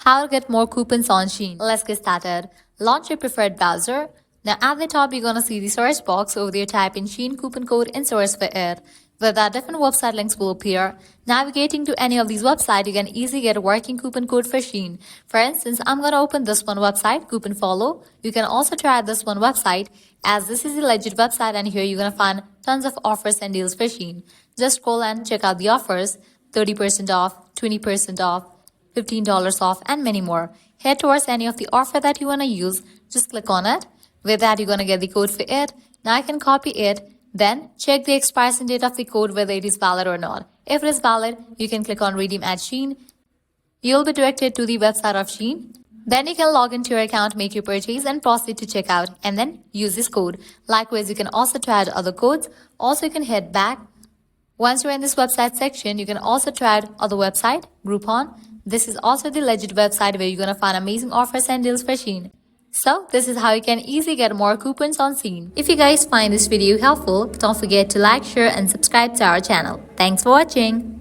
How to get more coupons on Shein. Let's get started. Launch your preferred browser. Now at the top, you're gonna see the search box. Over there, type in Shein coupon code and search for it. With that, different website links will appear. Navigating to any of these websites, you can easily get a working coupon code for Shein. For instance, I'm gonna open this one website, Coupon Follow. You can also try this one website, as this is a legit website, and here you're gonna find tons of offers and deals for Shein. Just scroll and check out the offers: 30% off, 20% off, $15 off, and many more. Head towards any of the offer that you want to use. Just click on it. With that, you're going to get the code for it. Now I can copy it. Then check the expiration date of the code, whether it is valid or not. If it is valid, you can click on Redeem at Shein. You'll be directed to the website of Shein. Then you can log into your account, make your purchase, and proceed to checkout, and then use this code. Likewise, you can also try out other codes. Also, you can head back. Once you're in this website section, you can also try out other website, Groupon. This is also the legit website where you're going to find amazing offers and deals for Shein. So this is how you can easily get more coupons on Shein. If you guys find this video helpful, don't forget to like, share, and subscribe to our channel. Thanks for watching.